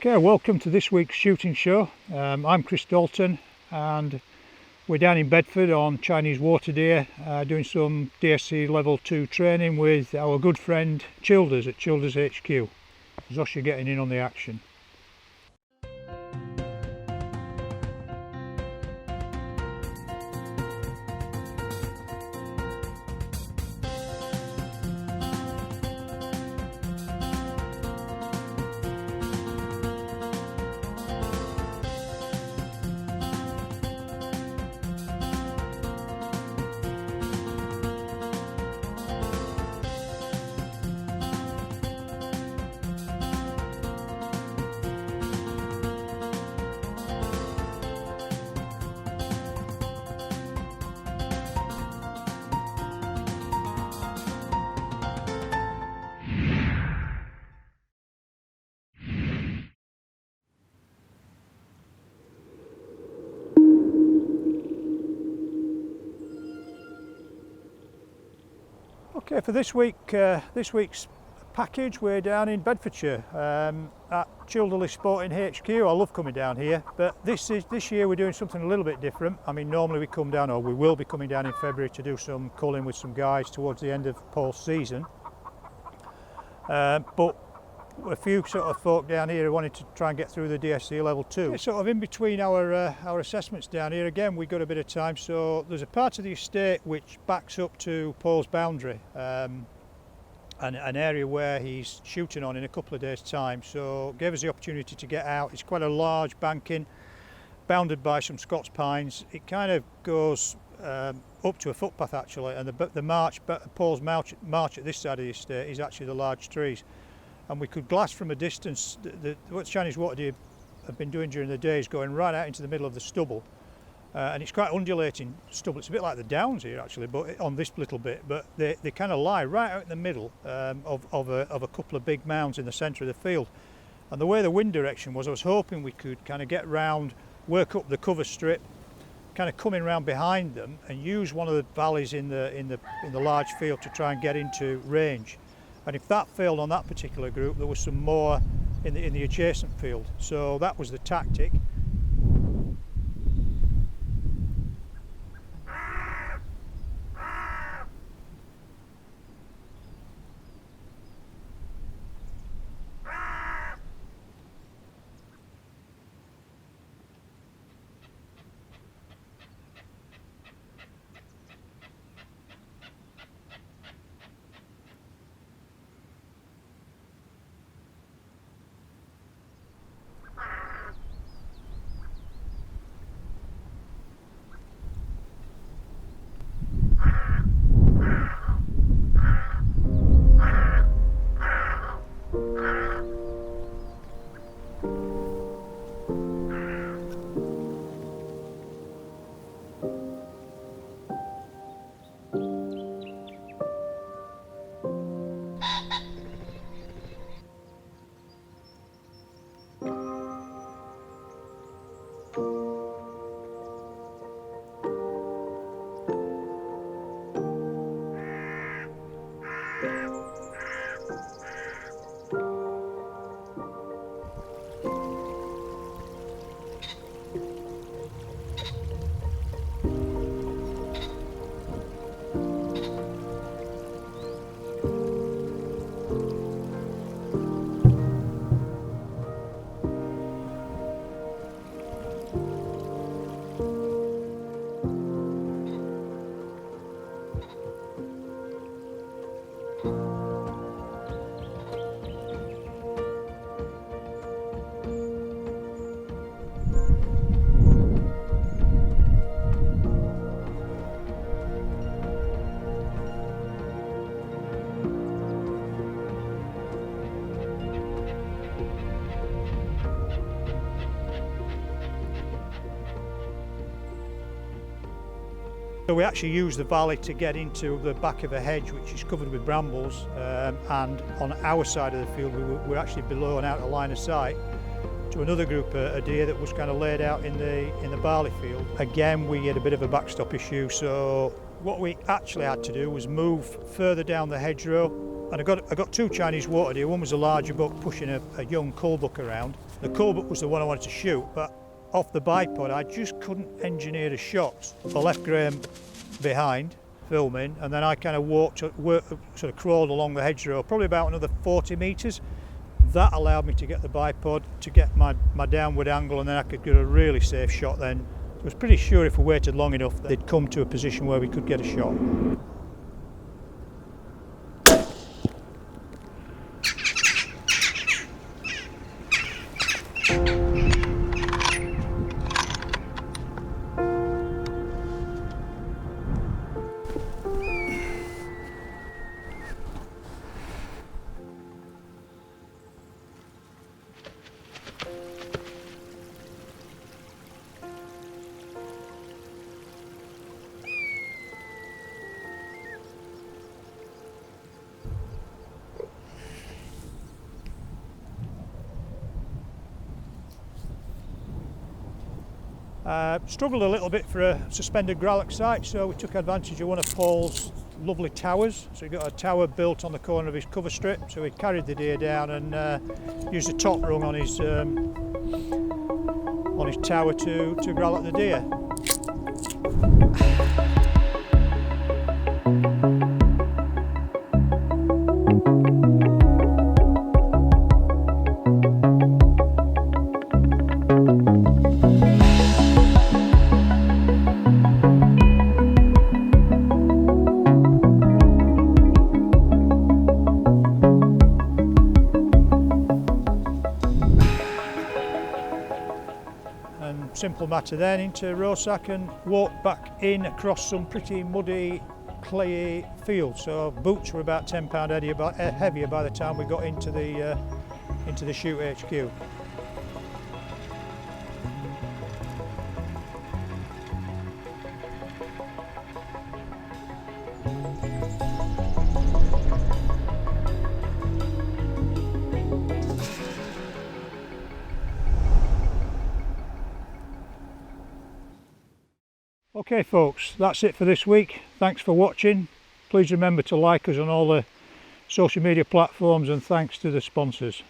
Okay, welcome to this week's shooting show. I'm Chris Dalton and we're down in Bedford on Chinese water deer doing some DSC level 2 training with our good friend Childers at Childers HQ. Zosha getting in on the action. Okay, for this week's package, we're down in Bedfordshire at Childerley Sporting HQ. I love coming down here, but this year we're doing something a little bit different. I mean, normally we come down, or we will be coming down in February to do some culling with some guys towards the end of Paul's season. But a few sort of folk down here who wanted to try and get through the DSC level 2. Sort of in between our assessments down here, again we've got a bit of time, so there's a part of the estate which backs up to Paul's boundary, and an area where he's shooting on in a couple of days' time, so gave us the opportunity to get out. It's quite a large banking, bounded by some Scots pines. It kind of goes up to a footpath actually, and Paul's march at this side of the estate is actually the large trees. And we could glass from a distance. What Chinese water deer have been doing during the day is going right out into the middle of the stubble, and it's quite undulating stubble. It's a bit like the downs here actually, but on this little bit. But they kind of lie right out in the middle of a couple of big mounds in the centre of the field. And the way the wind direction was, I was hoping we could kind of get round, work up the cover strip, kind of coming round behind them, and use one of the valleys in the large field to try and get into range. And if that failed on that particular group, there was some more in the adjacent field. So that was the tactic. So we actually use the valley to get into the back of a hedge which is covered with brambles, and on our side of the field we're actually below and out of line of sight to another group of deer that was kind of laid out in the barley field. Again, we had a bit of a backstop issue, so what we actually had to do was move further down the hedgerow And I got two Chinese water deer. One was a larger buck pushing a young cull buck around. The cull buck was the one I wanted to shoot, but off the bipod I just couldn't engineer a shot. I left Graham behind filming, and then I kind of sort of crawled along the hedgerow, probably about another 40 metres. That allowed me to get the bipod, to get my downward angle, and then I could get a really safe shot then. I was pretty sure if we waited long enough they'd come to a position where we could get a shot. Struggled a little bit for a suspended gralloch sight, so we took advantage of one of Paul's lovely towers. So he got a tower built on the corner of his cover strip, so he carried the deer down and used the top rung on his tower to gralloch the deer. Simple matter then, into Rosac and walked back in across some pretty muddy, clayey fields. So boots were about 10 pound heavier by the time we got into the shoot HQ. Okay folks, that's it for this week. Thanks for watching. Please remember to like us on all the social media platforms, and thanks to the sponsors.